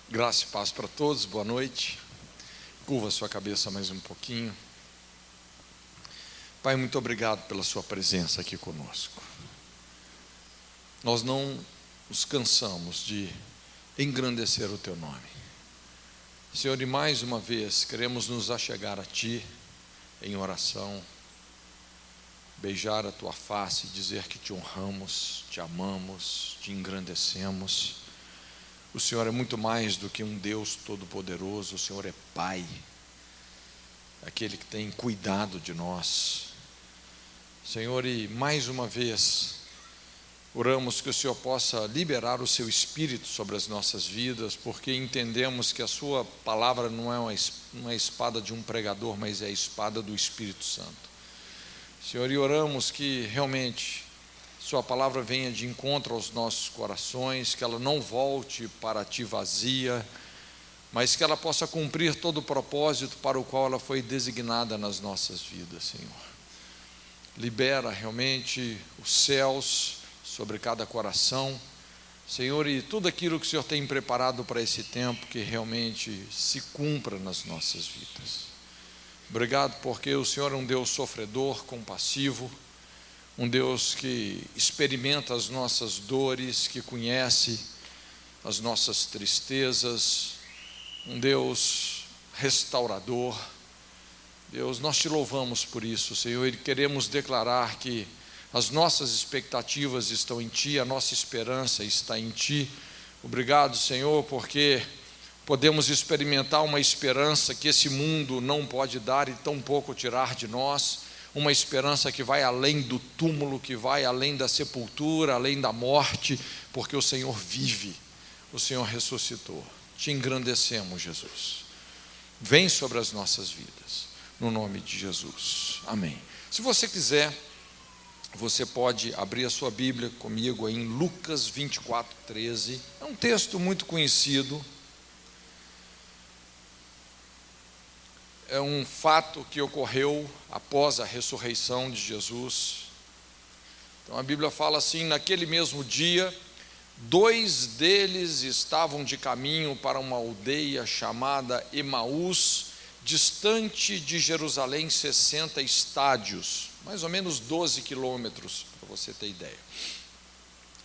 Graça e paz para todos, boa noite. Curva sua cabeça mais um pouquinho. Pai, muito obrigado pela sua presença aqui conosco. Nós não nos cansamos de engrandecer o teu nome. Senhor, e mais uma vez queremos nos achegar a ti em oração, beijar a tua face e dizer que te honramos, te amamos, te engrandecemos. O Senhor é muito mais do que um Deus todo-poderoso, o Senhor é Pai, aquele que tem cuidado de nós. Senhor, e mais uma vez, oramos que o Senhor possa liberar o seu Espírito sobre as nossas vidas, porque entendemos que a sua palavra não é a espada de um pregador, mas é a espada do Espírito Santo. Senhor, e oramos que realmente sua palavra venha de encontro aos nossos corações, que ela não volte para ti vazia, mas que ela possa cumprir todo o propósito para o qual ela foi designada nas nossas vidas, Senhor. Libera realmente os céus sobre cada coração, Senhor, e tudo aquilo que o Senhor tem preparado para esse tempo, que realmente se cumpra nas nossas vidas. Obrigado porque o Senhor é um Deus sofredor, compassivo, um Deus que experimenta as nossas dores, que conhece as nossas tristezas, um Deus restaurador. Deus, nós te louvamos por isso, Senhor, e queremos declarar que as nossas expectativas estão em Ti, a nossa esperança está em Ti. Obrigado, Senhor, porque podemos experimentar uma esperança que esse mundo não pode dar e tampouco tirar de nós, uma esperança que vai além do túmulo, que vai além da sepultura, além da morte, porque o Senhor vive, o Senhor ressuscitou. Te engrandecemos, Jesus. Vem sobre as nossas vidas, no nome de Jesus. Amém. Se você quiser, você pode abrir a sua Bíblia comigo em Lucas 24:13. É um texto muito conhecido. É um fato que ocorreu após a ressurreição de Jesus. Então a Bíblia fala assim: naquele mesmo dia, 2 deles estavam de caminho para uma aldeia chamada Emaús, distante de Jerusalém 60 estádios, mais ou menos 12 quilômetros, para você ter ideia.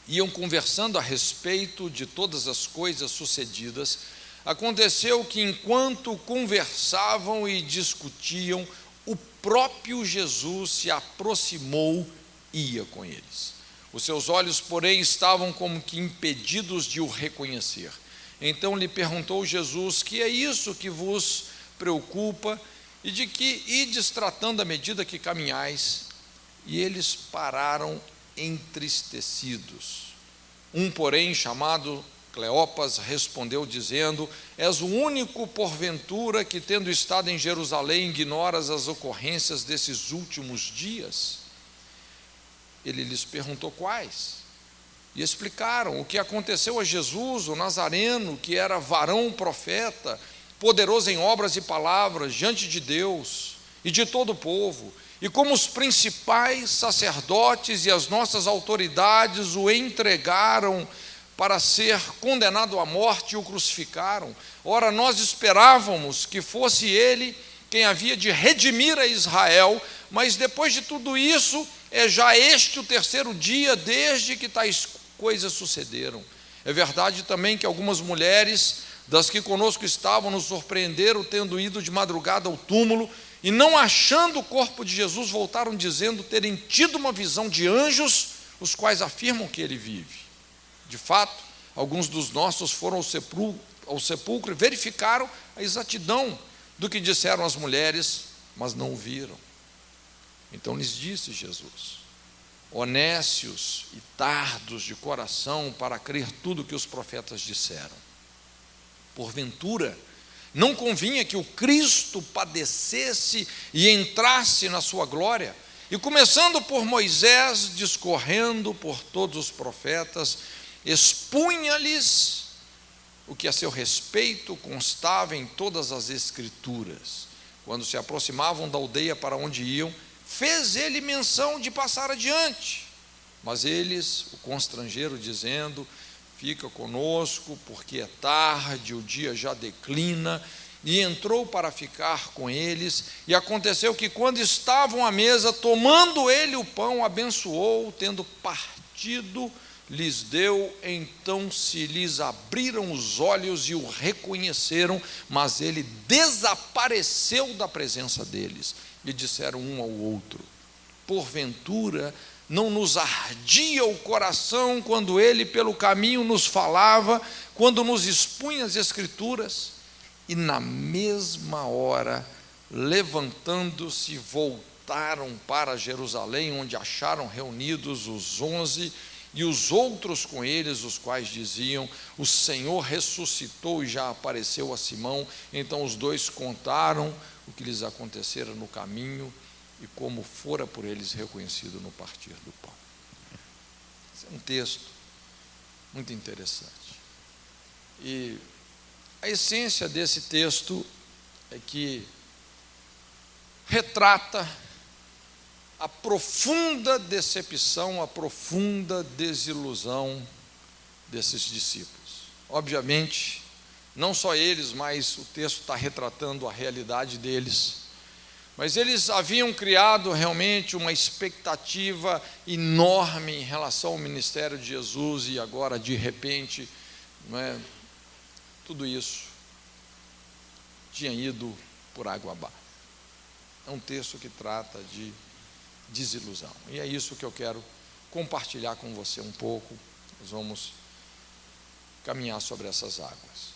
Iam conversando a respeito de todas as coisas sucedidas. Aconteceu que enquanto conversavam e discutiam, o próprio Jesus se aproximou e ia com eles. Os seus olhos, porém, estavam como que impedidos de o reconhecer. Então lhe perguntou Jesus: que é isso que vos preocupa, e de que ides tratando à medida que caminhais? E eles pararam entristecidos. Um, porém, chamado Cleopas, respondeu dizendo: és o único porventura que, tendo estado em Jerusalém, ignoras as ocorrências desses últimos dias? Ele lhes perguntou quais, e explicaram o que aconteceu a Jesus, o Nazareno, que era varão profeta, poderoso em obras e palavras diante de Deus e de todo o povo, e como os principais sacerdotes e as nossas autoridades o entregaram para ser condenado à morte, e o crucificaram. Ora, nós esperávamos que fosse ele quem havia de redimir a Israel, mas depois de tudo isso, é já este o 3º dia desde que tais coisas sucederam. É verdade também que algumas mulheres das que conosco estavam nos surpreenderam, tendo ido de madrugada ao túmulo, e não achando o corpo de Jesus, voltaram dizendo terem tido uma visão de anjos, os quais afirmam que ele vive. De fato, alguns dos nossos foram ao sepulcro e verificaram a exatidão do que disseram as mulheres, mas não o viram. Então lhes disse Jesus: ó nécios e tardos de coração para crer tudo o que os profetas disseram. Porventura, não convinha que o Cristo padecesse e entrasse na sua glória? E começando por Moisés, discorrendo por todos os profetas, expunha-lhes o que a seu respeito constava em todas as Escrituras. Quando se aproximavam da aldeia para onde iam, fez ele menção de passar adiante, mas eles o constrangeram, dizendo: fica conosco, porque é tarde, o dia já declina. E entrou para ficar com eles, e aconteceu que, quando estavam à mesa, tomando ele o pão, abençoou, tendo partido, lhes deu. Então se lhes abriram os olhos e o reconheceram, mas ele desapareceu da presença deles. E disseram um ao outro: porventura não nos ardia o coração quando ele pelo caminho nos falava, quando nos expunha as Escrituras? E na mesma hora, levantando-se, voltaram para Jerusalém, onde acharam reunidos os 11 e os outros com eles, os quais diziam: o Senhor ressuscitou e já apareceu a Simão. Então os dois contaram o que lhes acontecera no caminho e como fora por eles reconhecido no partir do pão. Esse é um texto muito interessante. E a essência desse texto é que retrata a profunda decepção, a profunda desilusão desses discípulos. Obviamente, não só eles, mas o texto está retratando a realidade deles. Mas eles haviam criado realmente uma expectativa enorme em relação ao ministério de Jesus, e agora, de repente, não é, tudo isso tinha ido por água abaixo. É um texto que trata de desilusão, e é isso que eu quero compartilhar com você um pouco. Nós vamos caminhar sobre essas águas.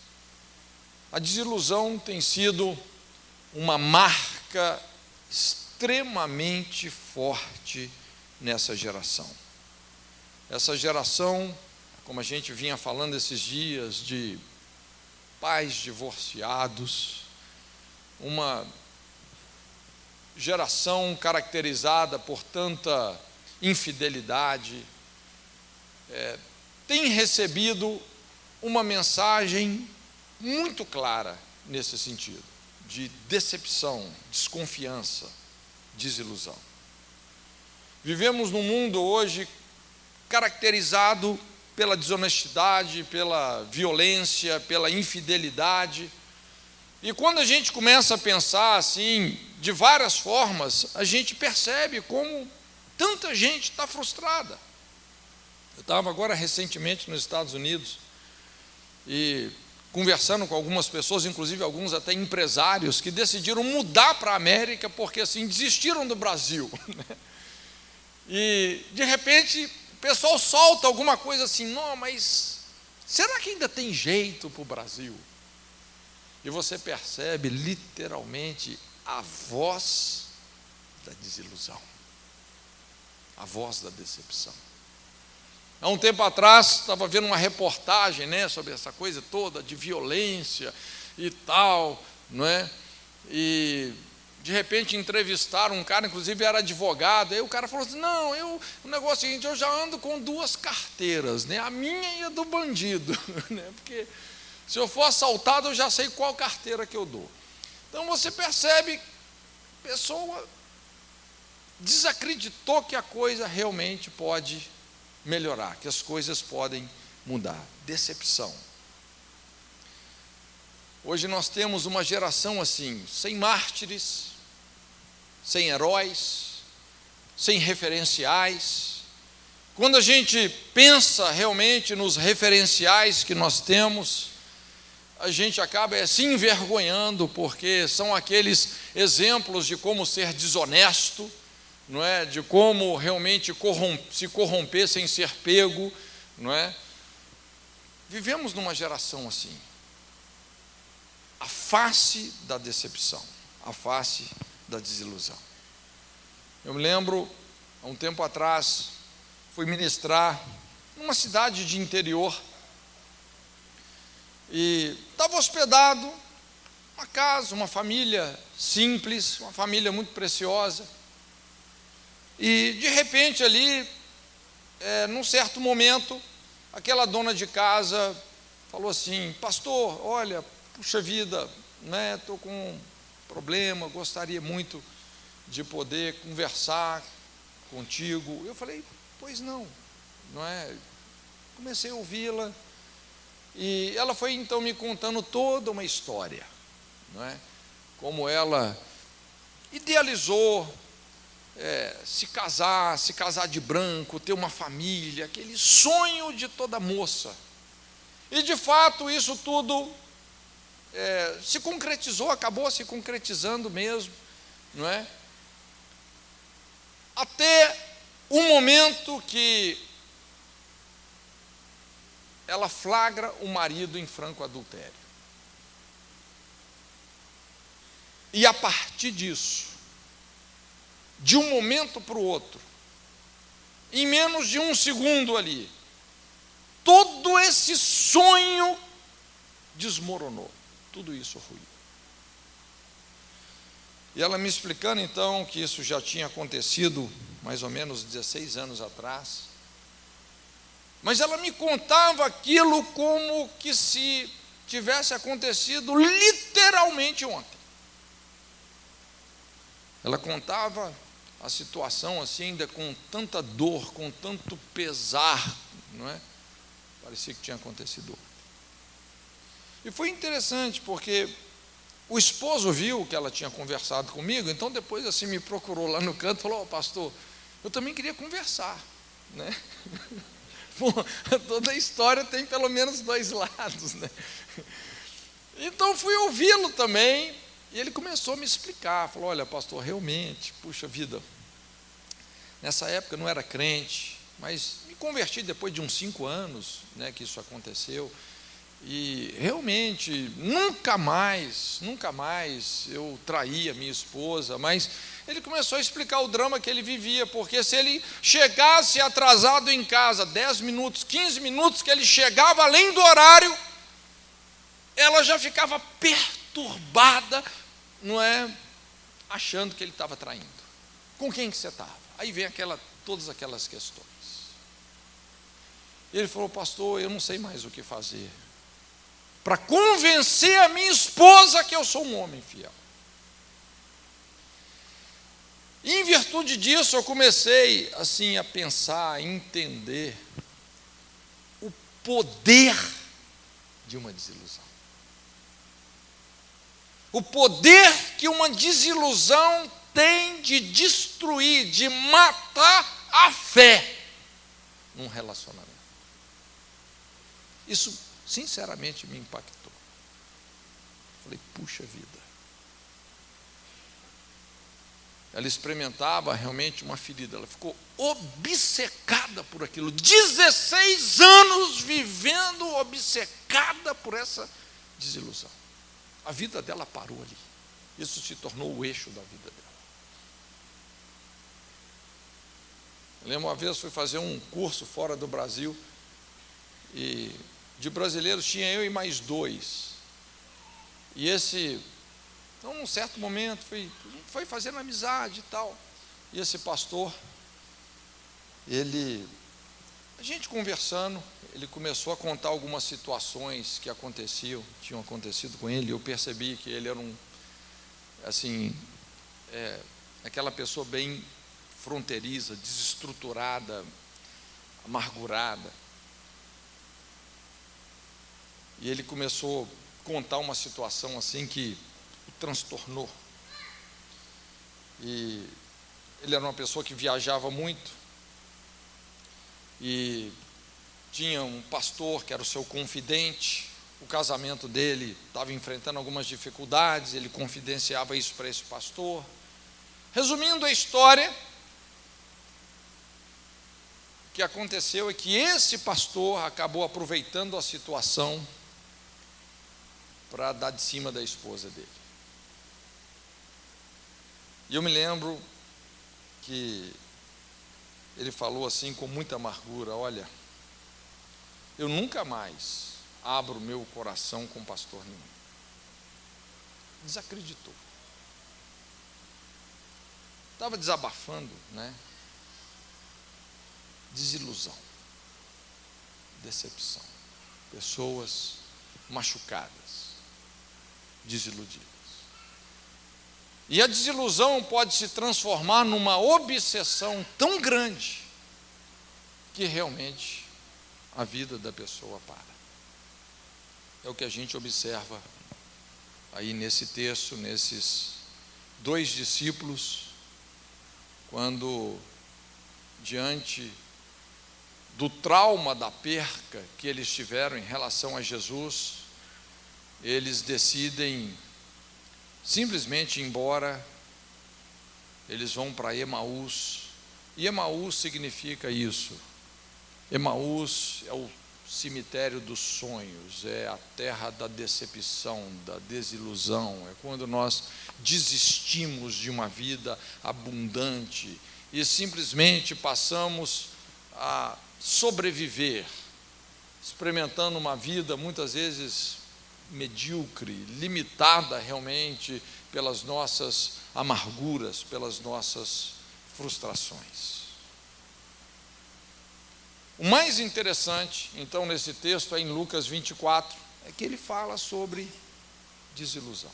A desilusão tem sido uma marca extremamente forte nessa geração. Essa geração, como a gente vinha falando esses dias, de pais divorciados, uma geração caracterizada por tanta infidelidade, tem recebido uma mensagem muito clara nesse sentido, de decepção, desconfiança, desilusão. Vivemos num mundo hoje caracterizado pela desonestidade, pela violência, pela infidelidade. E quando a gente começa a pensar assim, de várias formas, a gente percebe como tanta gente está frustrada. Eu estava agora recentemente nos Estados Unidos e conversando com algumas pessoas, inclusive alguns até empresários, que decidiram mudar para a América porque assim desistiram do Brasil. E de repente o pessoal solta alguma coisa assim: não, mas será que ainda tem jeito para o Brasil? E você percebe literalmente a voz da desilusão, a voz da decepção. Há um tempo atrás, estava vendo uma reportagem, sobre essa coisa toda de violência e tal, não é? E de repente entrevistaram um cara, inclusive era advogado, aí o cara falou assim: não, o negócio é o seguinte, eu já ando com 2 carteiras, a minha e a do bandido, porque se eu for assaltado eu já sei qual carteira que eu dou. Então você percebe, a pessoa desacreditou que a coisa realmente pode melhorar, que as coisas podem mudar. Decepção. Hoje nós temos uma geração assim, sem mártires, sem heróis, sem referenciais. Quando a gente pensa realmente nos referenciais que nós temos, a gente acaba se envergonhando, porque são aqueles exemplos de como ser desonesto, não é? De como realmente se corromper sem ser pego, não é? Vivemos numa geração assim. A face da decepção, a face da desilusão. Eu me lembro, há um tempo atrás, fui ministrar numa cidade de interior e estava hospedado uma casa, uma família simples, uma família muito preciosa. E de repente ali, num certo momento, aquela dona de casa falou assim: pastor, olha, puxa vida, estou com um problema, gostaria muito de poder conversar contigo. Eu falei: pois não, não é? Comecei a ouvi-la, E ela foi então me contando toda uma história, não é? Como ela idealizou se casar de branco, ter uma família, aquele sonho de toda moça. E de fato isso tudo se concretizou, acabou se concretizando mesmo, não é? Até o momento que ela flagra o marido em franco adultério. E a partir disso, de um momento para o outro, em menos de um segundo ali, todo esse sonho desmoronou, tudo isso ruiu. E ela me explicando então que isso já tinha acontecido mais ou menos 16 anos atrás, mas ela me contava aquilo como que se tivesse acontecido literalmente ontem. Ela contava a situação assim, ainda com tanta dor, com tanto pesar, não é? Parecia que tinha acontecido. E foi interessante, porque o esposo viu que ela tinha conversado comigo, então depois assim me procurou lá no canto e falou: pastor, eu também queria conversar, né? Bom, toda história tem pelo menos dois lados, né? Então fui ouvi-lo também, e ele começou a me explicar, falou: olha, pastor, realmente, puxa vida, nessa época eu não era crente, mas me converti depois de uns 5 anos, né, que isso aconteceu, e realmente nunca mais eu traí a minha esposa. Mas ele começou a explicar o drama que ele vivia, porque se ele chegasse atrasado em casa 10 minutos, 15 minutos, que ele chegava além do horário, ela já ficava perturbada, não é? Achando que ele estava traindo. Com quem que você estava? Aí vem todas aquelas questões. E ele falou: pastor, eu não sei mais o que fazer para convencer a minha esposa que eu sou um homem fiel. E em virtude disso eu comecei assim a pensar, a entender o poder de uma desilusão. O poder que uma desilusão tem de destruir, de matar a fé num relacionamento. Isso sinceramente me impactou. Falei: puxa vida. Ela experimentava realmente uma ferida, ela ficou obcecada por aquilo, 16 anos vivendo obcecada por essa desilusão. A vida dela parou ali, isso se tornou o eixo da vida dela. Eu lembro uma vez, fui fazer um curso fora do Brasil, e de brasileiros tinha eu e mais 2, e então num certo momento foi fazendo amizade e tal, e esse pastor, a gente conversando, ele começou a contar algumas situações que tinham acontecido com ele, e eu percebi que ele era aquela pessoa bem fronteiriça, desestruturada, amargurada. E ele começou a contar uma situação assim que o transtornou. E ele era uma pessoa que viajava muito, e tinha um pastor que era o seu confidente. O casamento dele estava enfrentando algumas dificuldades, ele confidenciava isso para esse pastor. Resumindo a história, o que aconteceu é que esse pastor acabou aproveitando a situação para dar de cima da esposa dele. E eu me lembro que ele falou assim com muita amargura: olha, eu nunca mais abro meu coração com pastor nenhum. Desacreditou. Estava desabafando, né? Desilusão, decepção, pessoas machucadas, desiludidas. E a desilusão pode se transformar numa obsessão tão grande que realmente a vida da pessoa para. é o que a gente observa aí nesse texto, nesses dois discípulos, quando diante do trauma da perca que eles tiveram em relação a Jesus, eles decidem simplesmente ir embora. Eles vão para Emaús, e Emaús significa isso. Emaús é o cemitério dos sonhos, é a terra da decepção, da desilusão, é quando nós desistimos de uma vida abundante e simplesmente passamos a sobreviver, experimentando uma vida muitas vezes medíocre, limitada realmente pelas nossas amarguras, pelas nossas frustrações. O mais interessante, então, nesse texto, é em Lucas 24, é que ele fala sobre desilusão.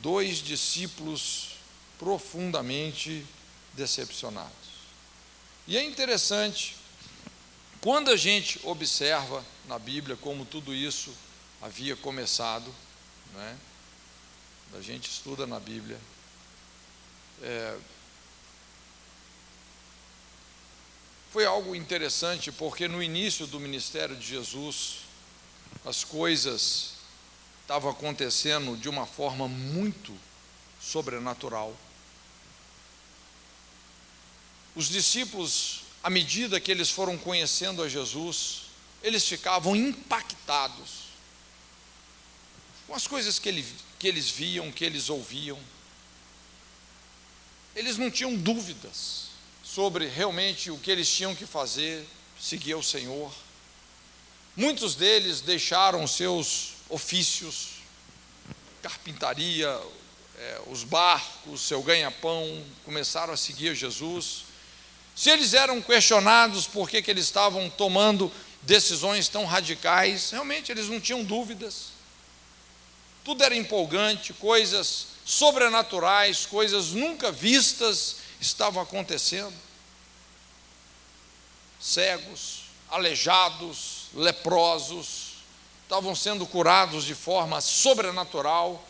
Dois discípulos profundamente decepcionados. E é interessante, quando a gente observa na Bíblia como tudo isso havia começado, né? A gente estuda na Bíblia, foi algo interessante, porque no início do ministério de Jesus, as coisas estavam acontecendo de uma forma muito sobrenatural. Os discípulos, à medida que eles foram conhecendo a Jesus, eles ficavam impactados com as coisas que eles viam, que eles ouviam. Eles não tinham dúvidas sobre realmente o que eles tinham que fazer, seguir o Senhor. Muitos deles deixaram seus ofícios, carpintaria, os barcos, seu ganha-pão, começaram a seguir Jesus. Se eles eram questionados por que eles estavam tomando decisões tão radicais, realmente eles não tinham dúvidas. Tudo era empolgante, coisas sobrenaturais, coisas nunca vistas estavam acontecendo. Cegos, aleijados, leprosos estavam sendo curados de forma sobrenatural.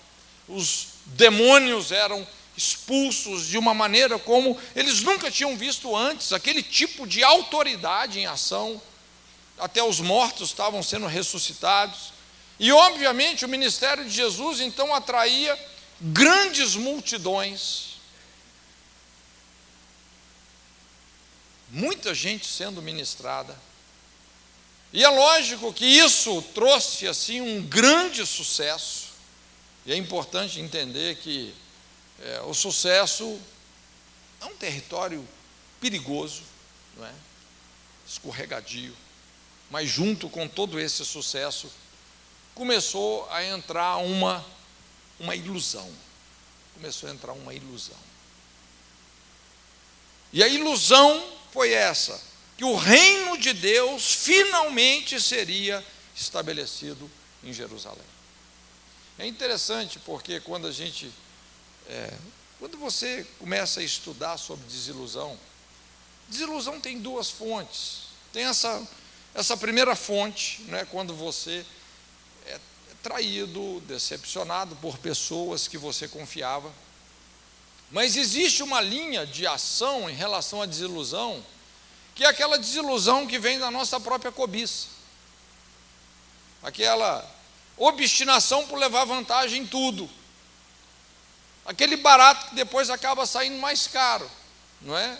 Os demônios eram expulsos de uma maneira como eles nunca tinham visto antes, aquele tipo de autoridade em ação. Até os mortos estavam sendo ressuscitados. E obviamente o ministério de Jesus então atraía grandes multidões, muita gente sendo ministrada. E é lógico que isso trouxe assim um grande sucesso. E é importante entender que o sucesso é um território perigoso, não é? Escorregadio, mas junto com todo esse sucesso começou a entrar uma ilusão. Começou a entrar uma ilusão. E a ilusão foi essa, que o reino de Deus finalmente seria estabelecido em Jerusalém. É interessante porque quando você começa a estudar sobre desilusão tem duas fontes. Tem essa primeira fonte, né, quando você é traído, decepcionado por pessoas que você confiava. Mas existe uma linha de ação em relação à desilusão, que é aquela desilusão que vem da nossa própria cobiça, aquela obstinação por levar vantagem em tudo, aquele barato que depois acaba saindo mais caro, não é?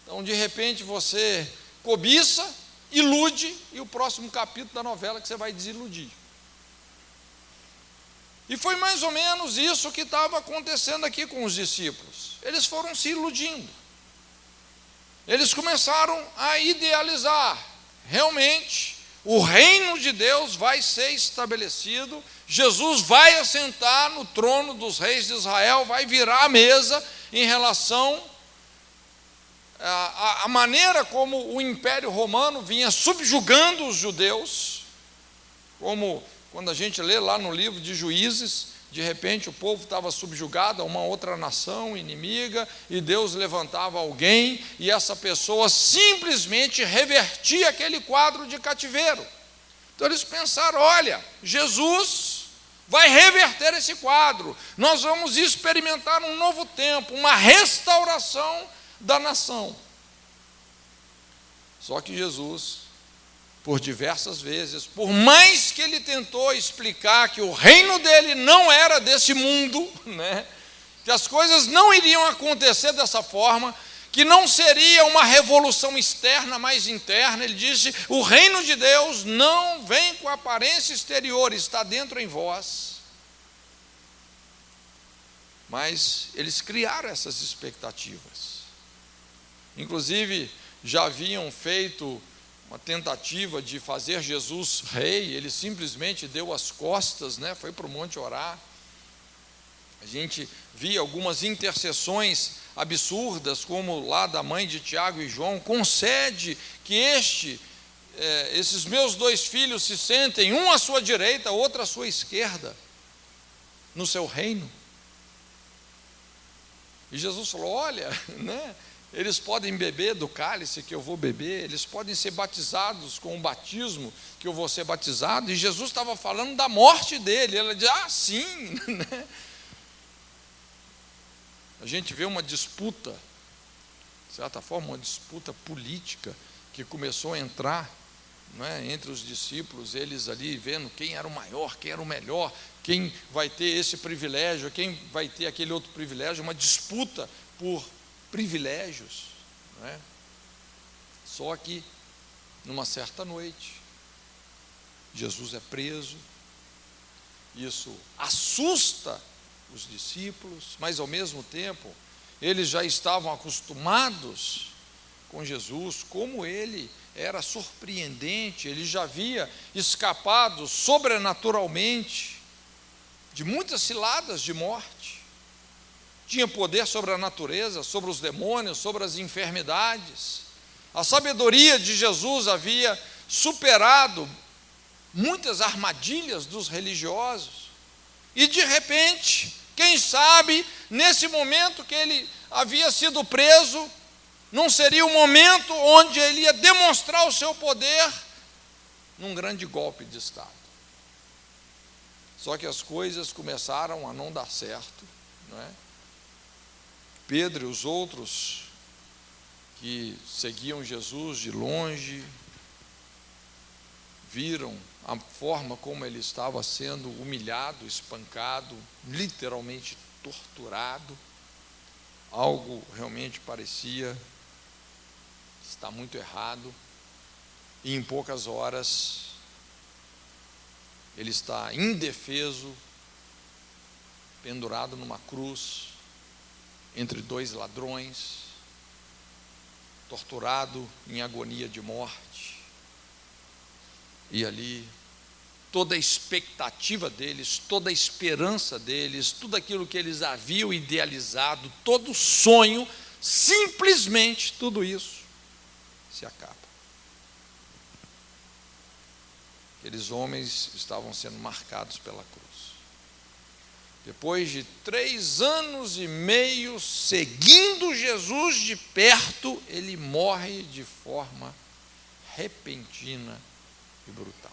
Então, de repente, você cobiça, ilude, e o próximo capítulo da novela que você vai desiludir. E foi mais ou menos isso que estava acontecendo aqui com os discípulos. Eles foram se iludindo. Eles começaram a idealizar. Realmente, o reino de Deus vai ser estabelecido. Jesus vai assentar no trono dos reis de Israel, vai virar a mesa em relação à maneira como o Império Romano vinha subjugando os judeus, como quando a gente lê lá no livro de Juízes, de repente o povo estava subjugado a uma outra nação inimiga, e Deus levantava alguém, e essa pessoa simplesmente revertia aquele quadro de cativeiro. Então eles pensaram: olha, Jesus vai reverter esse quadro, nós vamos experimentar um novo tempo, uma restauração da nação. Só que Jesus, por diversas vezes, por mais que ele tentou explicar que o reino dele não era desse mundo, né, que as coisas não iriam acontecer dessa forma, que não seria uma revolução externa, mas interna, ele disse: o reino de Deus não vem com aparência exterior, está dentro em vós. Mas eles criaram essas expectativas. Inclusive, já haviam feito uma tentativa de fazer Jesus rei, ele simplesmente deu as costas, né, foi para o monte orar. A gente via algumas intercessões absurdas, como lá da mãe de Tiago e João: concede que esses meus 2 filhos se sentem, um à sua direita, outro à sua esquerda, no seu reino. E Jesus falou: olha, né, eles podem beber do cálice que eu vou beber, eles podem ser batizados com o batismo que eu vou ser batizado. E Jesus estava falando da morte dele. Ela diz: ah, sim, né? A gente vê uma disputa, de certa forma, uma disputa política que começou a entrar, não é, entre os discípulos, eles ali vendo quem era o maior, quem era o melhor, quem vai ter esse privilégio, quem vai ter aquele outro privilégio, uma disputa por privilégios, não é? Só que, numa certa noite, Jesus é preso. Isso assusta os discípulos, mas ao mesmo tempo eles já estavam acostumados com Jesus, como ele era surpreendente, ele já havia escapado sobrenaturalmente de muitas ciladas de morte, tinha poder sobre a natureza, sobre os demônios, sobre as enfermidades. A sabedoria de Jesus havia superado muitas armadilhas dos religiosos. E de repente, quem sabe, nesse momento que ele havia sido preso, não seria o momento onde ele ia demonstrar o seu poder num grande golpe de Estado. Só que as coisas começaram a não dar certo, não é? Pedro e os outros que seguiam Jesus de longe viram a forma como ele estava sendo humilhado, espancado, literalmente torturado. Algo realmente parecia estar muito errado. E em poucas horas ele está indefeso, pendurado numa cruz, entre 2 ladrões, torturado em agonia de morte. E ali, toda a expectativa deles, toda a esperança deles, tudo aquilo que eles haviam idealizado, todo sonho, simplesmente tudo isso se acaba. Aqueles homens estavam sendo marcados pela cruz. Depois de 3 anos e meio seguindo Jesus de perto, ele morre de forma repentina e brutal.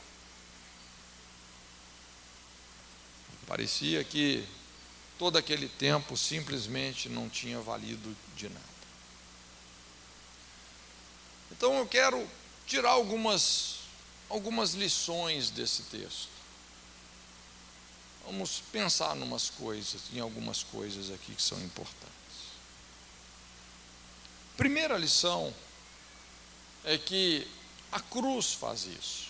Parecia que todo aquele tempo simplesmente não tinha valido de nada. Então eu quero tirar algumas lições desse texto. Vamos pensar em algumas coisas aqui que são importantes. Primeira lição é que a cruz faz isso.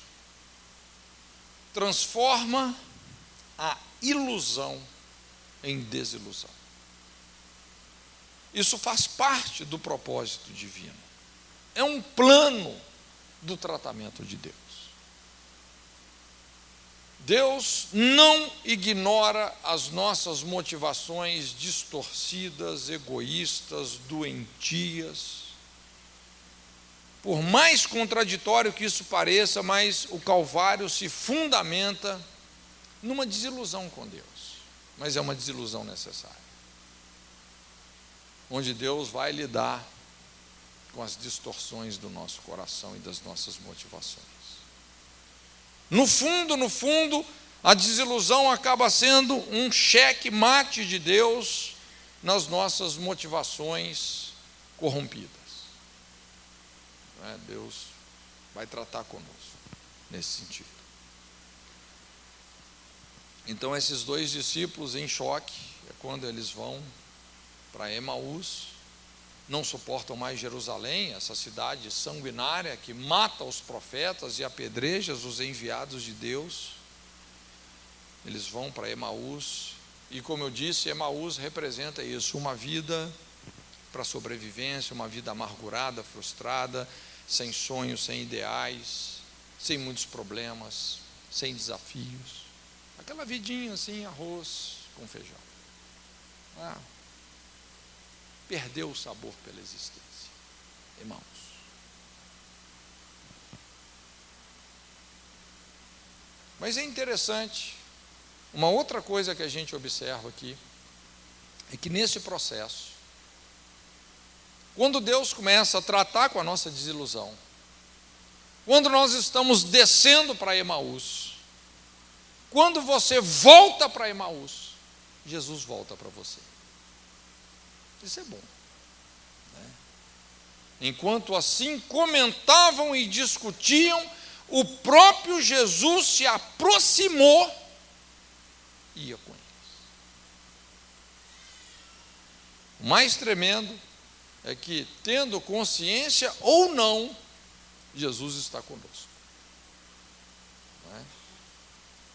Transforma a ilusão em desilusão. Isso faz parte do propósito divino. É um plano do tratamento de Deus. Deus não ignora as nossas motivações distorcidas, egoístas, doentias. Por mais contraditório que isso pareça, mas o Calvário se fundamenta numa desilusão com Deus. Mas é uma desilusão necessária. Onde Deus vai lidar com as distorções do nosso coração e das nossas motivações. No fundo, a desilusão acaba sendo um cheque-mate de Deus nas nossas motivações corrompidas. Deus vai tratar conosco nesse sentido. Então, esses dois discípulos em choque, é quando eles vão para Emaús, não suportam mais Jerusalém, essa cidade sanguinária que mata os profetas e apedreja os enviados de Deus. Eles vão para Emaús, e como eu disse, Emaús representa isso, uma vida para sobrevivência, uma vida amargurada, frustrada, sem sonhos, sem ideais, sem muitos problemas, sem desafios. Aquela vidinha assim, arroz com feijão. Perdeu o sabor pela existência, irmãos. Mas é interessante, uma outra coisa que a gente observa aqui, é que nesse processo, quando Deus começa a tratar com a nossa desilusão, quando nós estamos descendo para Emaús, quando você volta para Emaús, Jesus volta para você. Isso é bom, né? Enquanto assim comentavam e discutiam, o próprio Jesus se aproximou e ia com eles. O mais tremendo é que, tendo consciência ou não, Jesus está conosco. Não é?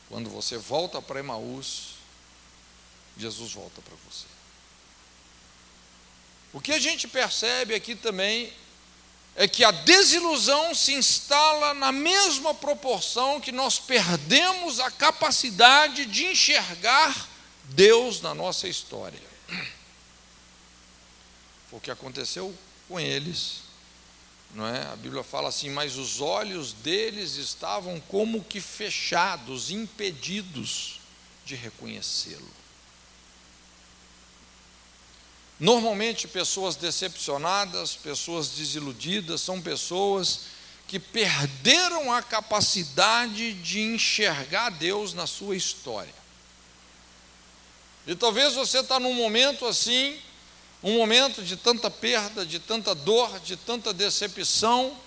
Quando você volta para Emaús, Jesus volta para você. O que a gente percebe aqui também é que a desilusão se instala na mesma proporção que nós perdemos a capacidade de enxergar Deus na nossa história. Foi o que aconteceu com eles, não é? A Bíblia fala assim: mas os olhos deles estavam como que fechados, impedidos de reconhecê-lo. Normalmente, pessoas decepcionadas, pessoas desiludidas, são pessoas que perderam a capacidade de enxergar Deus na sua história. E talvez você está num momento assim, um momento de tanta perda, de tanta dor, de tanta decepção,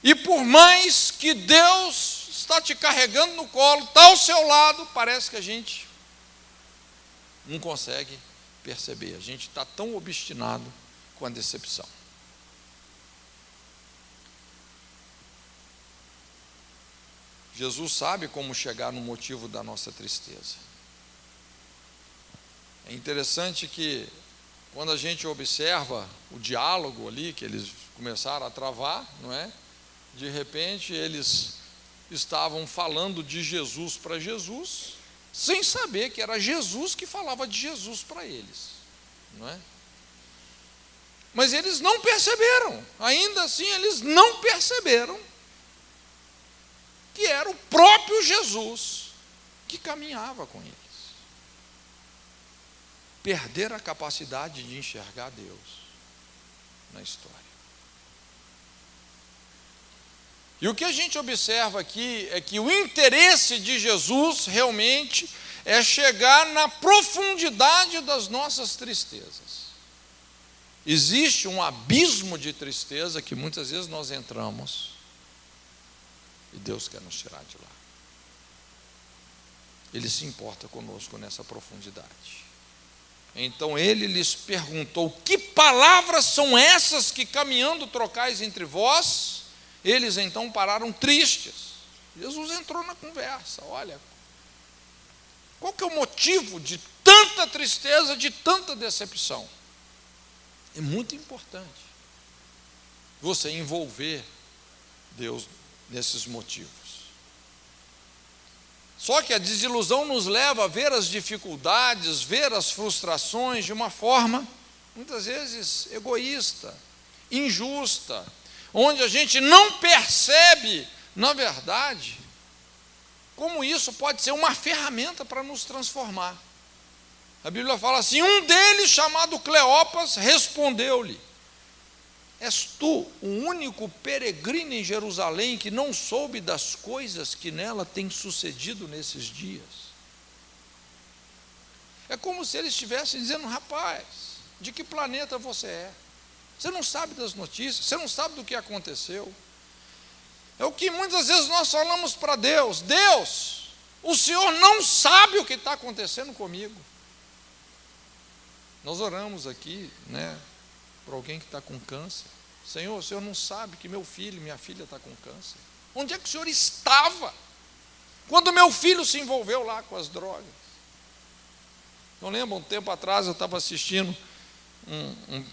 e por mais que Deus está te carregando no colo, está ao seu lado, parece que a gente não consegue perceber, a gente está tão obstinado com a decepção. Jesus sabe como chegar no motivo da nossa tristeza. É interessante que, quando a gente observa o diálogo ali, que eles começaram a travar, não é? De repente, eles estavam falando de Jesus para Jesus, sem saber que era Jesus que falava de Jesus para eles, não é? Mas eles não perceberam, ainda assim eles não perceberam que era o próprio Jesus que caminhava com eles. Perder a capacidade de enxergar Deus na história. E o que a gente observa aqui é que o interesse de Jesus realmente é chegar na profundidade das nossas tristezas. Existe um abismo de tristeza que muitas vezes nós entramos e Deus quer nos tirar de lá. Ele se importa conosco nessa profundidade. Então ele lhes perguntou: que palavras são essas que caminhando trocais entre vós? Eles então pararam tristes. Jesus entrou na conversa. Olha, qual que é o motivo de tanta tristeza, de tanta decepção? É muito importante você envolver Deus nesses motivos. Só que a desilusão nos leva a ver as dificuldades, ver as frustrações de uma forma, muitas vezes, egoísta, injusta, onde a gente não percebe, na verdade, como isso pode ser uma ferramenta para nos transformar. A Bíblia fala assim: um deles, chamado Cleopas, respondeu-lhe: És tu o único peregrino em Jerusalém que não soube das coisas que nela têm sucedido nesses dias? É como se eles estivessem dizendo: rapaz, de que planeta você é? Você não sabe das notícias, você não sabe do que aconteceu. É o que muitas vezes nós falamos para Deus: Deus, o Senhor não sabe o que está acontecendo comigo. Nós oramos aqui, para alguém que está com câncer. Senhor, o Senhor não sabe que meu filho, minha filha está com câncer. Onde é que o Senhor estava quando meu filho se envolveu lá com as drogas? Eu lembro, um tempo atrás, eu estava assistindo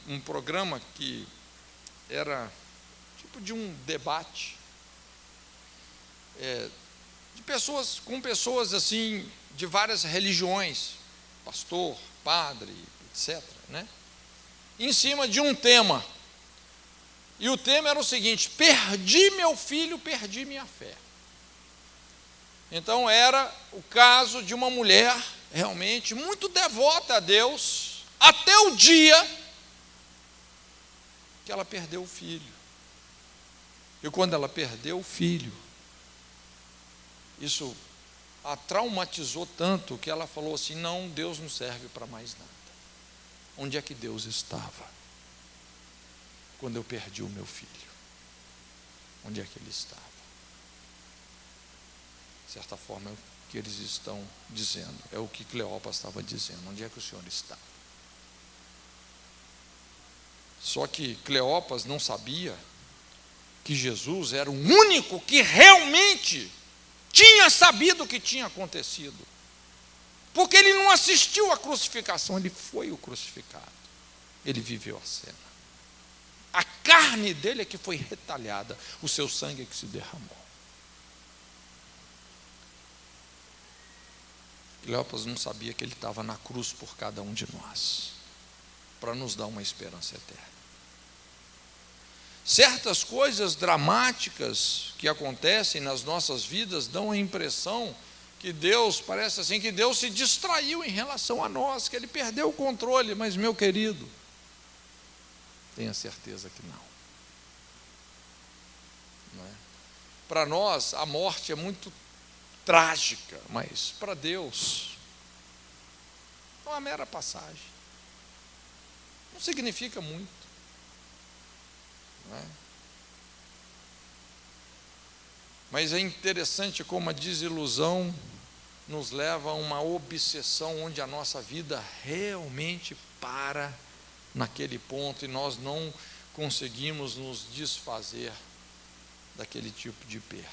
um programa que era tipo de um debate com pessoas assim de várias religiões, pastor, padre, etc., em cima de um tema. E o tema era o seguinte: perdi meu filho, perdi minha fé. Então era o caso de uma mulher realmente muito devota a Deus, até o dia que ela perdeu o filho. E quando ela perdeu o filho, isso a traumatizou tanto que ela falou assim: não, Deus não serve para mais nada. Onde é que Deus estava quando eu perdi o meu filho? Onde é que ele estava? De certa forma, é o que eles estão dizendo, é o que Cleopas estava dizendo: onde é que o Senhor estava? Só que Cleopas não sabia que Jesus era o único que realmente tinha sabido o que tinha acontecido, porque ele não assistiu à crucificação, ele foi o crucificado, ele viveu a cena. A carne dele é que foi retalhada, o seu sangue é que se derramou. Cleopas não sabia que ele estava na cruz por cada um de nós, para nos dar uma esperança eterna. Certas coisas dramáticas que acontecem nas nossas vidas dão a impressão que Deus, parece assim, que Deus se distraiu em relação a nós, que Ele perdeu o controle. Mas, meu querido, tenha certeza que não. Para nós, a morte é muito trágica, mas para Deus é uma mera passagem. Não significa muito. Mas é interessante como a desilusão nos leva a uma obsessão onde a nossa vida realmente para naquele ponto e nós não conseguimos nos desfazer daquele tipo de perda.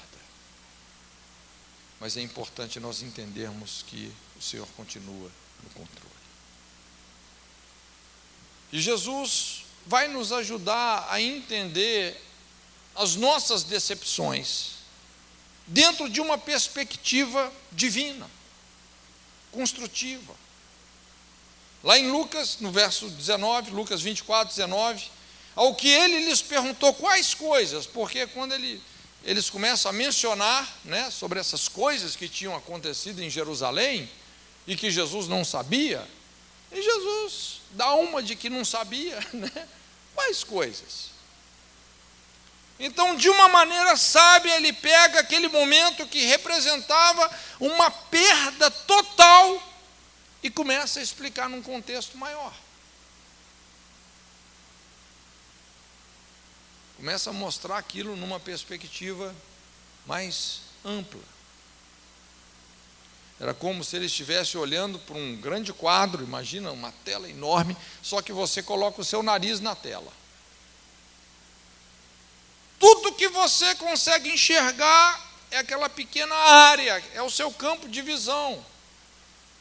Mas é importante nós entendermos que o Senhor continua no controle. E Jesus vai nos ajudar a entender as nossas decepções dentro de uma perspectiva divina, construtiva. Lá em Lucas, no verso 19, Lucas 24, 19, ao que ele lhes perguntou quais coisas, porque quando eles começam a mencionar sobre essas coisas que tinham acontecido em Jerusalém e que Jesus não sabia, e Jesus dá uma de que não sabia, quais coisas? Então, de uma maneira sábia, ele pega aquele momento que representava uma perda total e começa a explicar num contexto maior. Começa a mostrar aquilo numa perspectiva mais ampla. Era como se ele estivesse olhando para um grande quadro, imagina uma tela enorme, só que você coloca o seu nariz na tela. Tudo que você consegue enxergar é aquela pequena área, é o seu campo de visão.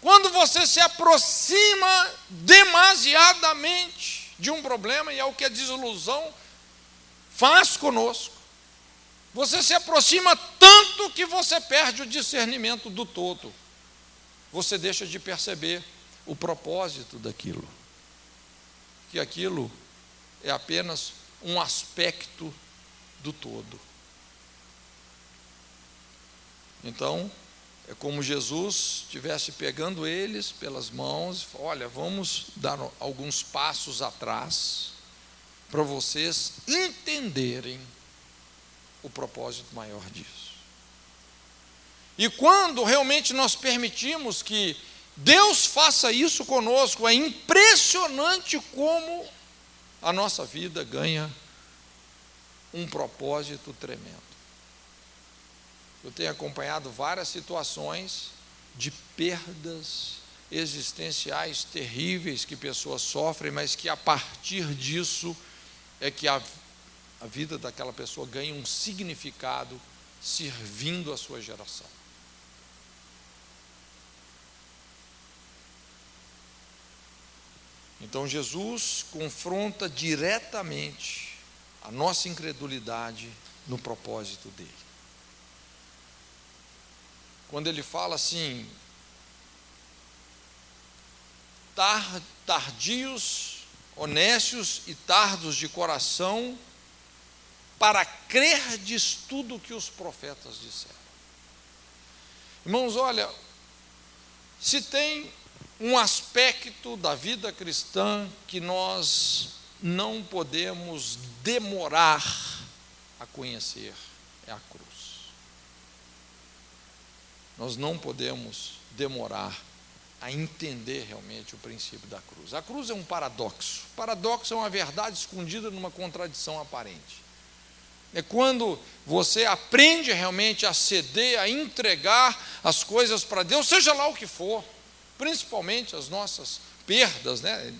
Quando você se aproxima demasiadamente de um problema, e é o que a desilusão faz conosco, você se aproxima tanto que você perde o discernimento do todo. Você deixa de perceber o propósito daquilo, que aquilo é apenas um aspecto do todo. Então, é como Jesus estivesse pegando eles pelas mãos e falando: olha, vamos dar alguns passos atrás, para vocês entenderem o propósito maior disso. E quando realmente nós permitimos que Deus faça isso conosco, é impressionante como a nossa vida ganha um propósito tremendo. Eu tenho acompanhado várias situações de perdas existenciais terríveis que pessoas sofrem, mas que a partir disso é que a vida daquela pessoa ganha um significado servindo a sua geração. Então Jesus confronta diretamente a nossa incredulidade no propósito dele. Quando ele fala assim, tardios, honestos e tardos de coração, para crerdes tudo o que os profetas disseram. Irmãos, olha, se tem um aspecto da vida cristã que nós não podemos demorar a conhecer, é a cruz. Nós não podemos demorar a entender realmente o princípio da cruz. A cruz é um paradoxo. O paradoxo é uma verdade escondida numa contradição aparente. É quando você aprende realmente a ceder, a entregar as coisas para Deus, seja lá o que for, principalmente as nossas perdas, né?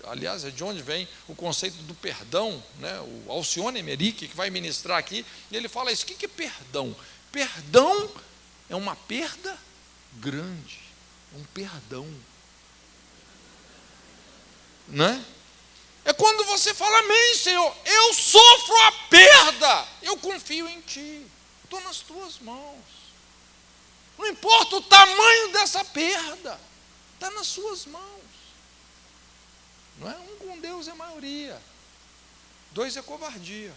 Aliás, é de onde vem o conceito do perdão, né? O Alcione Emerick, que vai ministrar aqui, ele fala isso. O que é perdão? Perdão é uma perda grande, é um perdão, né? É quando você fala, amém, Senhor, eu sofro a perda, eu confio em Ti, estou nas Tuas mãos. Não importa o tamanho dessa perda, está nas Suas mãos. Não é? Um com Deus é maioria, dois é covardia.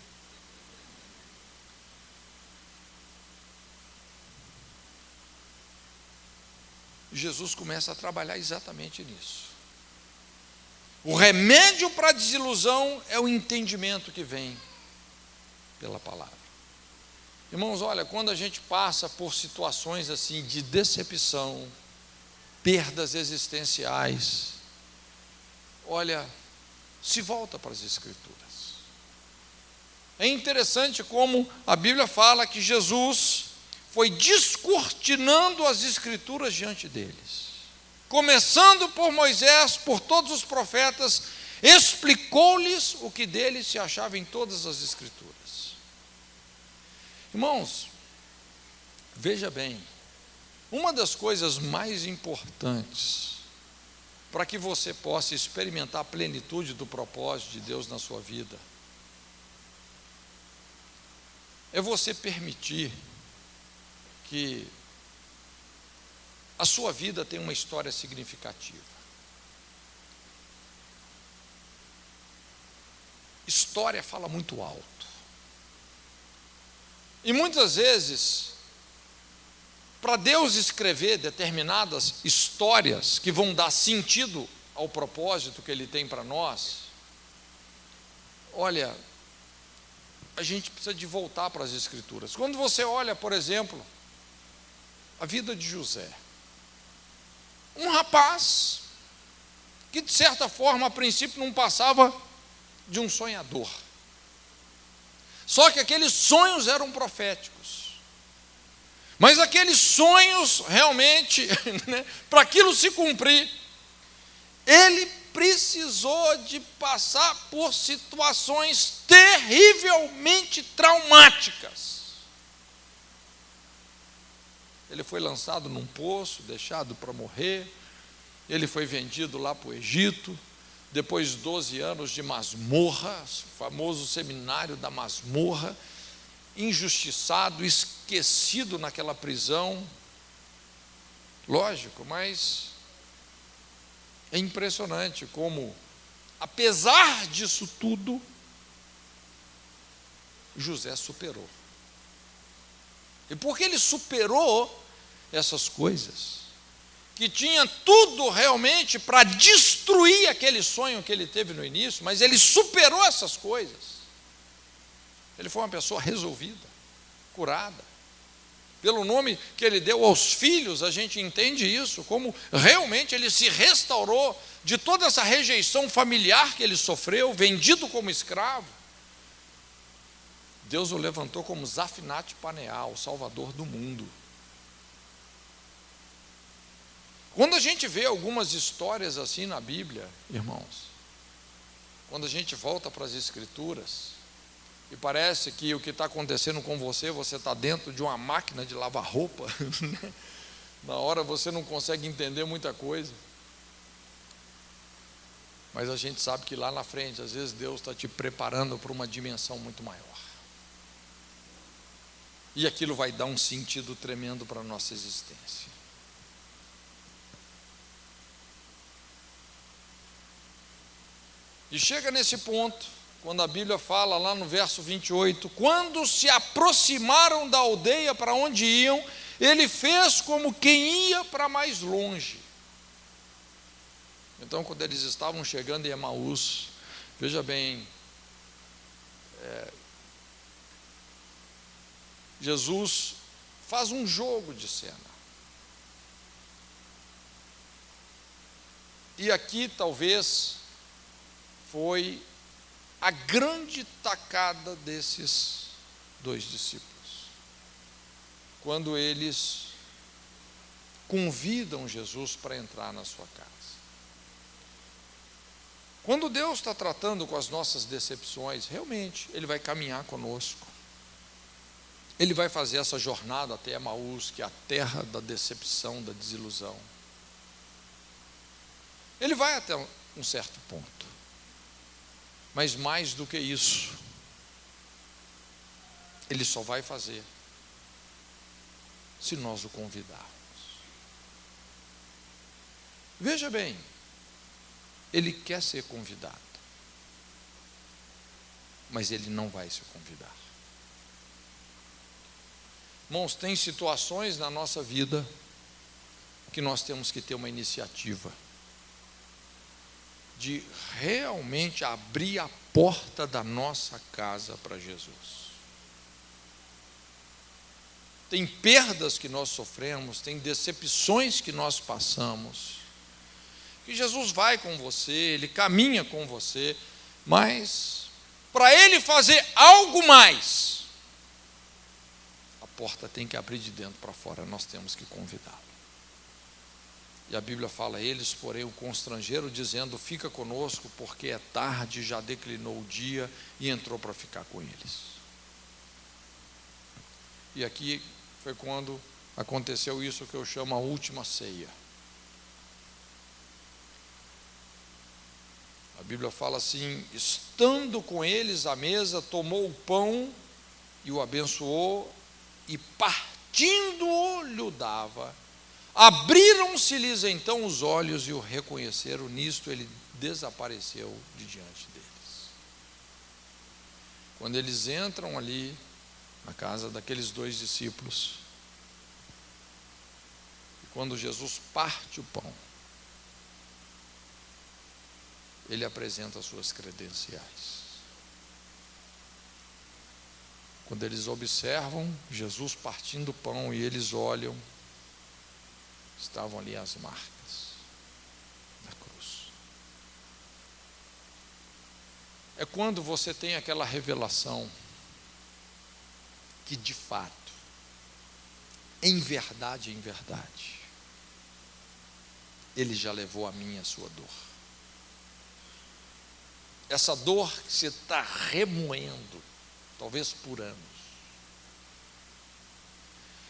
Jesus começa a trabalhar exatamente nisso. O remédio para a desilusão é o entendimento que vem pela palavra. Irmãos, olha, quando a gente passa por situações assim de decepção, perdas existenciais, olha, se volta para as Escrituras. É interessante como a Bíblia fala que Jesus foi descortinando as Escrituras diante deles. Começando por Moisés, por todos os profetas, explicou-lhes o que deles se achava em todas as Escrituras. Irmãos, veja bem, uma das coisas mais importantes para que você possa experimentar a plenitude do propósito de Deus na sua vida é você permitir que a sua vida tenha uma história significativa. História fala muito alto. E muitas vezes, para Deus escrever determinadas histórias que vão dar sentido ao propósito que Ele tem para nós, olha, a gente precisa de voltar para as Escrituras. Quando você olha, por exemplo, a vida de José, um rapaz que de certa forma a princípio não passava de um sonhador, só que aqueles sonhos eram proféticos, mas aqueles sonhos realmente, né, para aquilo se cumprir, ele precisou de passar por situações terrivelmente traumáticas. Ele foi lançado num poço, deixado para morrer, ele foi vendido lá para o Egito, depois de 12 anos de masmorra, o famoso seminário da masmorra, injustiçado, esquecido naquela prisão. Lógico, mas é impressionante como, apesar disso tudo, José superou. E porque ele superou essas coisas, que tinha tudo realmente para destruir aquele sonho que ele teve no início, mas ele superou essas coisas. Ele foi uma pessoa resolvida, curada. Pelo nome que ele deu aos filhos, a gente entende isso, como realmente ele se restaurou de toda essa rejeição familiar que ele sofreu, vendido como escravo. Deus o levantou como Zafinat Paneah, o Salvador do mundo. Quando a gente vê algumas histórias assim na Bíblia, irmãos, quando a gente volta para as Escrituras, e parece que o que está acontecendo com você, você está dentro de uma máquina de lavar roupa, na hora você não consegue entender muita coisa, mas a gente sabe que lá na frente, às vezes Deus está te preparando para uma dimensão muito maior, e aquilo vai dar um sentido tremendo para a nossa existência. E chega nesse ponto, quando a Bíblia fala lá no verso 28, quando se aproximaram da aldeia para onde iam, ele fez como quem ia para mais longe. Então, quando eles estavam chegando em Emaús, veja bem, Jesus faz um jogo de cena. E aqui talvez foi a grande tacada desses dois discípulos, quando eles convidam Jesus para entrar na sua casa. Quando Deus está tratando com as nossas decepções, realmente Ele vai caminhar conosco, Ele vai fazer essa jornada até Emaús, que é a terra da decepção, da desilusão. Ele vai até um certo ponto. Mas mais do que isso, Ele só vai fazer se nós o convidarmos. Veja bem, Ele quer ser convidado, mas Ele não vai se convidar. Irmãos, tem situações na nossa vida que nós temos que ter uma iniciativa de realmente abrir a porta da nossa casa para Jesus. Tem perdas que nós sofremos, tem decepções que nós passamos, que Jesus vai com você, Ele caminha com você, mas para Ele fazer algo mais, a porta tem que abrir de dentro para fora, nós temos que convidá-lo. E a Bíblia fala, eles, porém, o constrangeram, dizendo, fica conosco, porque é tarde, já declinou o dia, e entrou para ficar com eles. E aqui foi quando aconteceu isso que eu chamo a última ceia. A Bíblia fala assim, estando com eles à mesa, tomou o pão, e o abençoou, e partindo-o, lhe dava. Abriram-se-lhes então os olhos e o reconheceram, nisto ele desapareceu de diante deles. Quando eles entram ali na casa daqueles dois discípulos, e quando Jesus parte o pão, Ele apresenta as suas credenciais. Quando eles observam Jesus partindo o pão e eles olham, estavam ali as marcas da cruz. É quando você tem aquela revelação que de fato, em verdade, Ele já levou a minha e a sua dor. Essa dor que você está remoendo, talvez por anos.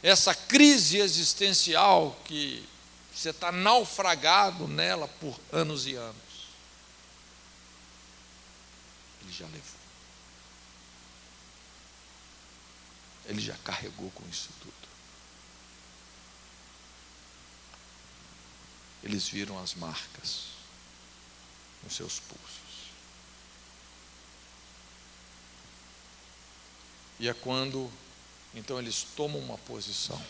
Essa crise existencial que você está naufragado nela por anos e anos. Ele já levou. Ele já carregou com isso tudo. Eles viram as marcas nos seus pulsos. E é quando então eles tomam uma posição,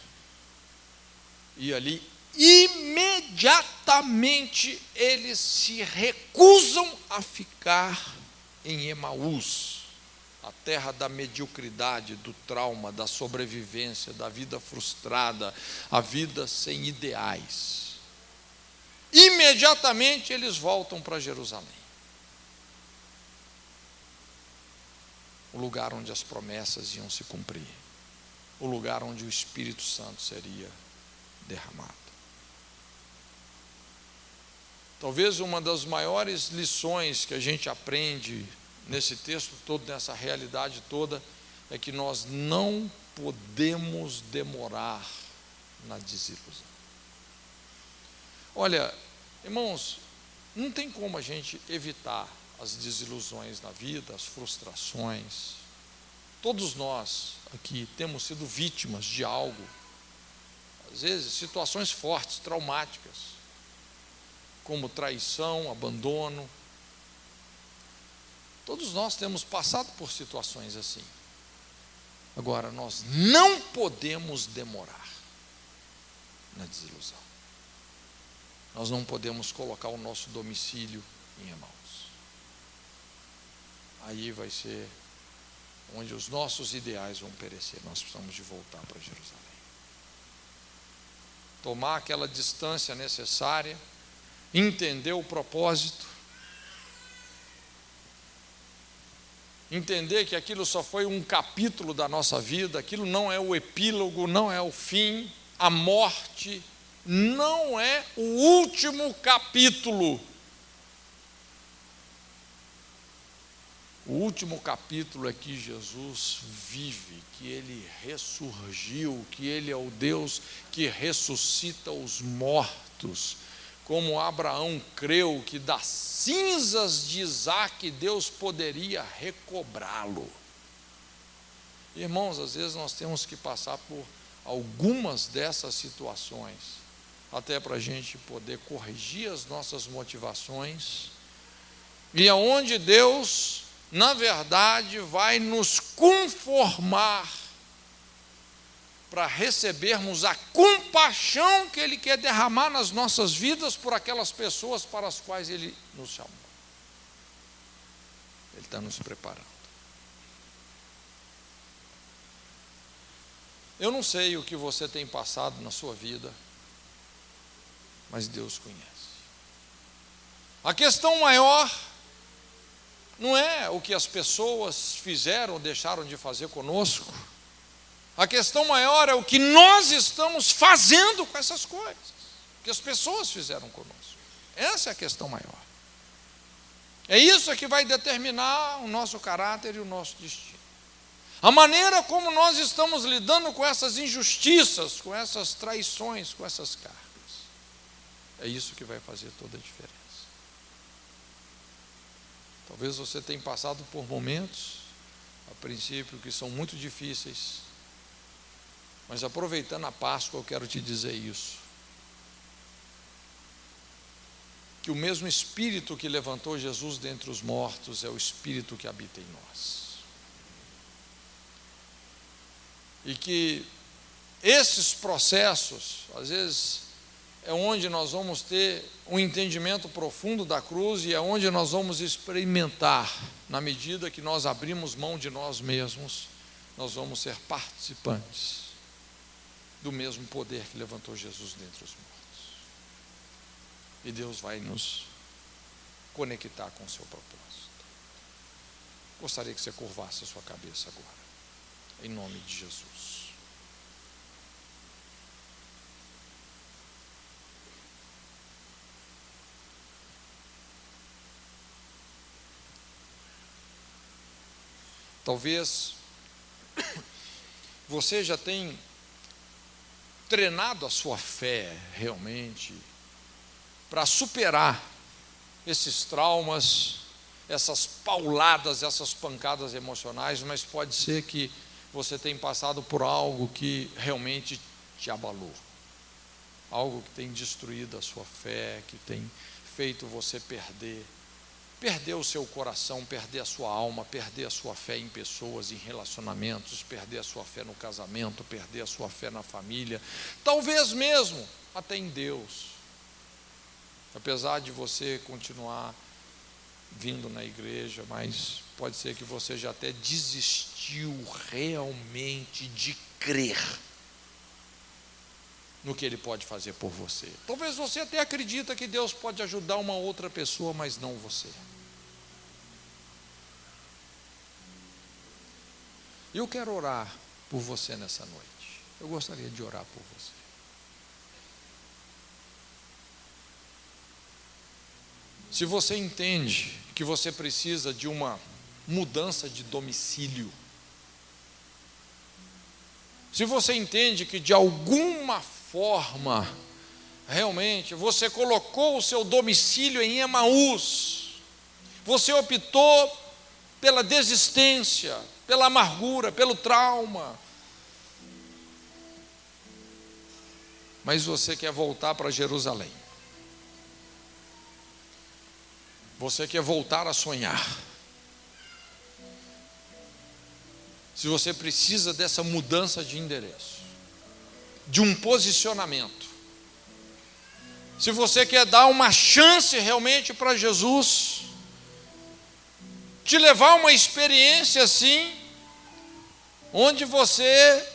e ali imediatamente imediatamente eles se recusam a ficar em Emaús, a terra da mediocridade, do trauma, da sobrevivência, da vida frustrada, a vida sem ideais. Imediatamente eles voltam para Jerusalém, o lugar onde as promessas iam se cumprir, o lugar onde o Espírito Santo seria derramado. Talvez uma das maiores lições que a gente aprende nesse texto todo, nessa realidade toda, é que nós não podemos demorar na desilusão. Olha, irmãos, não tem como a gente evitar as desilusões na vida, as frustrações. Todos nós aqui temos sido vítimas de algo, às vezes situações fortes, traumáticas, como traição, abandono. Todos nós temos passado por situações assim. Agora, nós não podemos demorar na desilusão. Nós não podemos colocar o nosso domicílio em Emaús. Aí vai ser onde os nossos ideais vão perecer. Nós precisamos de voltar para Jerusalém. Tomar aquela distância necessária, entender o propósito, entender que aquilo só foi um capítulo da nossa vida, aquilo não é o epílogo, não é o fim, a morte não é o último capítulo. O último capítulo é que Jesus vive, que Ele ressurgiu, que Ele é o Deus que ressuscita os mortos, como Abraão creu que das cinzas de Isaque Deus poderia recobrá-lo. Irmãos, às vezes nós temos que passar por algumas dessas situações, até para a gente poder corrigir as nossas motivações, e aonde Deus, na verdade, vai nos conformar para recebermos a compaixão que Ele quer derramar nas nossas vidas por aquelas pessoas para as quais Ele nos chamou. Ele está nos preparando. Eu não sei o que você tem passado na sua vida, mas Deus conhece. A questão maior não é o que as pessoas fizeram ou deixaram de fazer conosco. A questão maior é o que nós estamos fazendo com essas coisas, que as pessoas fizeram conosco. Essa é a questão maior. É isso que vai determinar o nosso caráter e o nosso destino. A maneira como nós estamos lidando com essas injustiças, com essas traições, com essas cargas. É isso que vai fazer toda a diferença. Talvez você tenha passado por momentos, a princípio, que são muito difíceis, mas aproveitando a Páscoa, eu quero te dizer isso. Que o mesmo Espírito que levantou Jesus dentre os mortos é o Espírito que habita em nós. E que esses processos, às vezes, é onde nós vamos ter um entendimento profundo da cruz e é onde nós vamos experimentar, na medida que nós abrimos mão de nós mesmos, nós vamos ser participantes do mesmo poder que levantou Jesus dentre os mortos. E Deus vai nos conectar com o seu propósito. Gostaria que você curvasse a sua cabeça agora, em nome de Jesus. Talvez você já tenha treinado a sua fé realmente para superar esses traumas, essas pauladas, essas pancadas emocionais, mas pode ser que você tenha passado por algo que realmente te abalou, algo que tem destruído a sua fé, que tem feito você perder o seu coração, perder a sua alma, perder a sua fé em pessoas, em relacionamentos, perder a sua fé no casamento, perder a sua fé na família, talvez mesmo até em Deus. Apesar de você continuar vindo na igreja, mas pode ser que você já até desistiu realmente de crer no que Ele pode fazer por você. Talvez você até acredita que Deus pode ajudar uma outra pessoa, mas não você. Eu quero orar por você nessa noite. Eu gostaria de orar por você. Se você entende que você precisa de uma mudança de domicílio, se você entende que de alguma forma, realmente, você colocou o seu domicílio em Emaús, você optou pela desistência, pela amargura, pelo trauma, mas você quer voltar para Jerusalém, você quer voltar a sonhar. Se você precisa dessa mudança de endereço, de um posicionamento, se você quer dar uma chance realmente para Jesus, te levar a uma experiência assim, onde você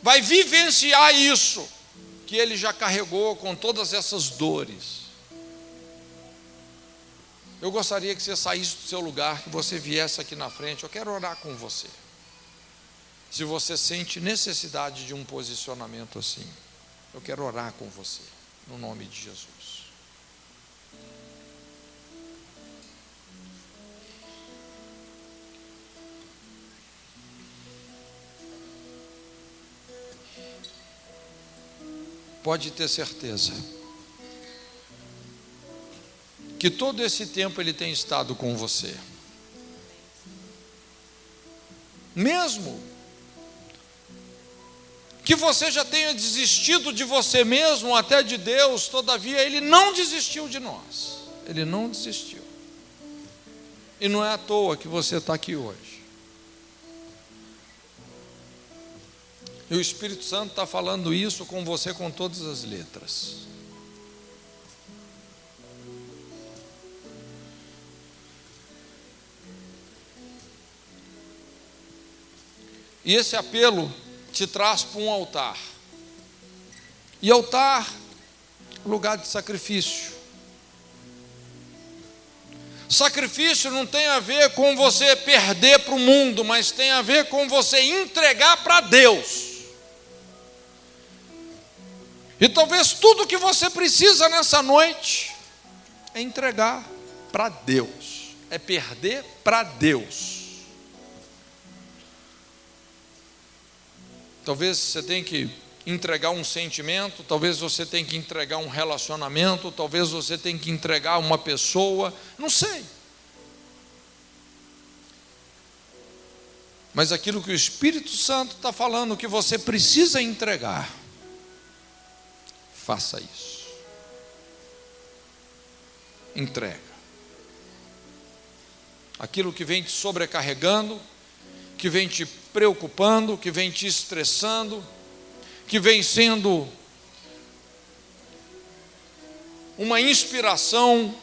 vai vivenciar isso, que Ele já carregou com todas essas dores. Eu gostaria que você saísse do seu lugar, que você viesse aqui na frente. Eu quero orar com você. Se você sente necessidade de um posicionamento assim, eu quero orar com você, no nome de Jesus. Pode ter certeza que todo esse tempo Ele tem estado com você. Mesmo que você já tenha desistido de você mesmo, até de Deus, todavia Ele não desistiu de nós. Ele não desistiu. E não é à toa que você está aqui hoje. E o Espírito Santo está falando isso com você com todas as letras. E esse apelo te traz para um altar. E altar, lugar de sacrifício. Sacrifício não tem a ver com você perder para o mundo, mas tem a ver com você entregar para Deus. E talvez tudo que você precisa nessa noite é entregar para Deus, é perder para Deus. Talvez você tenha que entregar um sentimento, talvez você tenha que entregar um relacionamento, talvez você tenha que entregar uma pessoa, não sei. Mas aquilo que o Espírito Santo está falando que você precisa entregar, faça isso. Entrega. Aquilo que vem te sobrecarregando, que vem te preocupando, que vem te estressando, que vem sendo uma inspiração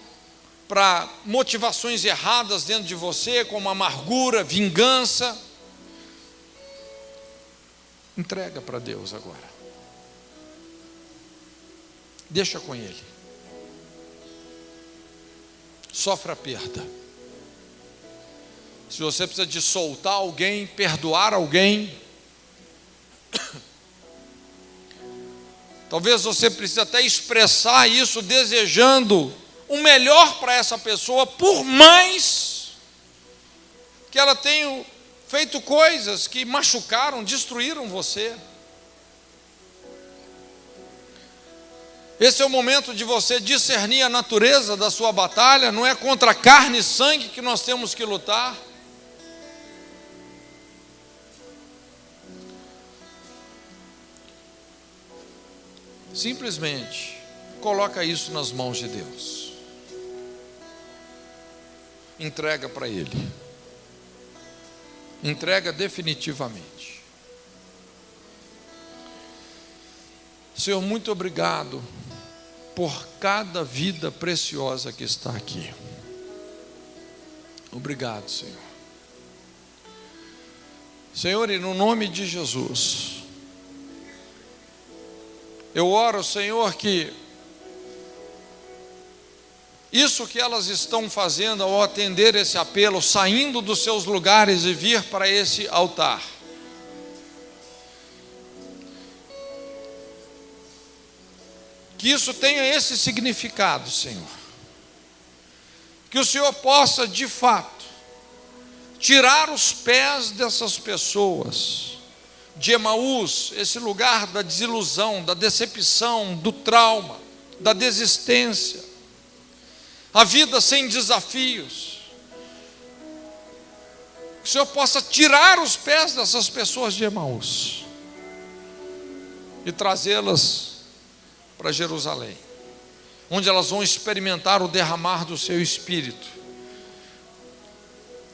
para motivações erradas dentro de você, como amargura, vingança. Entrega para Deus agora. Deixa com Ele. Sofre a perda. Se você precisa de soltar alguém, perdoar alguém, talvez você precise até expressar isso, desejando o melhor para essa pessoa, por mais que ela tenha feito coisas que machucaram, destruíram você. Esse é o momento de você discernir a natureza da sua batalha. Não é contra carne e sangue que nós temos que lutar. Simplesmente coloca isso nas mãos de Deus. Entrega para Ele. Entrega definitivamente. Senhor, muito obrigado por cada vida preciosa que está aqui. Obrigado, Senhor. Senhor, e no nome de Jesus, eu oro, Senhor, que isso que elas estão fazendo ao atender esse apelo, saindo dos seus lugares e vir para esse altar, que isso tenha esse significado, Senhor. Que o Senhor possa, de fato, tirar os pés dessas pessoas de Emaús, esse lugar da desilusão, da decepção, do trauma, da desistência, a vida sem desafios. Que o Senhor possa tirar os pés dessas pessoas de Emaús e trazê-las para Jerusalém, onde elas vão experimentar o derramar do seu Espírito,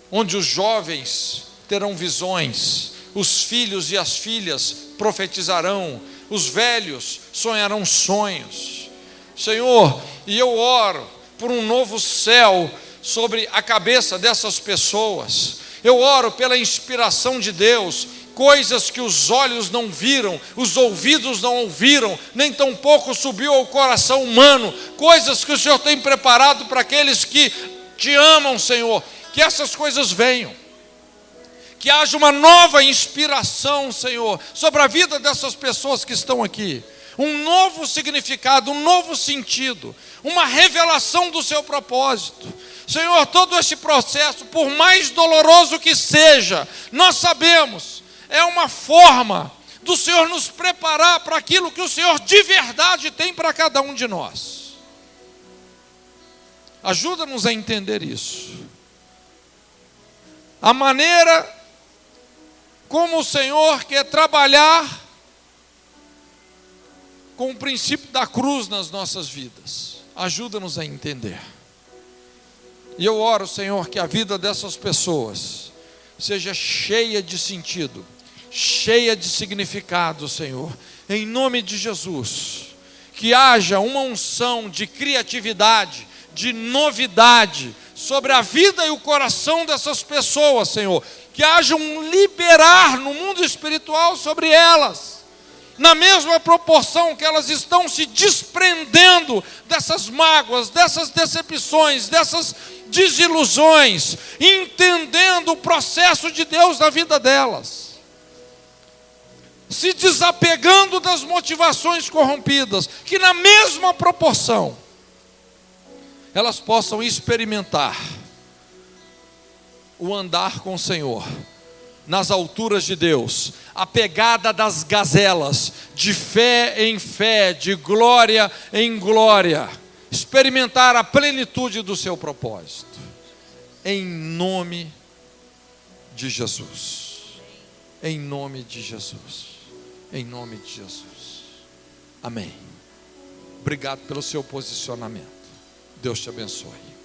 onde os jovens terão visões, os filhos e as filhas profetizarão, os velhos sonharão sonhos. Senhor, e eu oro por um novo céu sobre a cabeça dessas pessoas. Eu oro pela inspiração de Deus, coisas que os olhos não viram, os ouvidos não ouviram, nem tampouco subiu ao coração humano, coisas que o Senhor tem preparado para aqueles que te amam, Senhor. Que essas coisas venham, que haja uma nova inspiração, Senhor, sobre a vida dessas pessoas que estão aqui, um novo significado, um novo sentido, uma revelação do seu propósito. Senhor, todo este processo, por mais doloroso que seja, nós sabemos, é uma forma do Senhor nos preparar para aquilo que o Senhor de verdade tem para cada um de nós. Ajuda-nos a entender isso. A maneira como o Senhor quer trabalhar com o princípio da cruz nas nossas vidas. Ajuda-nos a entender. E eu oro, Senhor, que a vida dessas pessoas seja cheia de sentido, cheia de significado, Senhor, em nome de Jesus. Que haja uma unção de criatividade, de novidade sobre a vida e o coração dessas pessoas, Senhor. Que haja um liberar no mundo espiritual sobre elas, na mesma proporção que elas estão se desprendendo dessas mágoas, dessas decepções, dessas desilusões, entendendo o processo de Deus na vida delas, se desapegando das motivações corrompidas, que na mesma proporção elas possam experimentar o andar com o Senhor nas alturas de Deus, a pegada das gazelas, de fé em fé, de glória em glória, experimentar a plenitude do seu propósito, em nome de Jesus, em nome de Jesus, em nome de Jesus, amém. Obrigado pelo seu posicionamento, Deus te abençoe.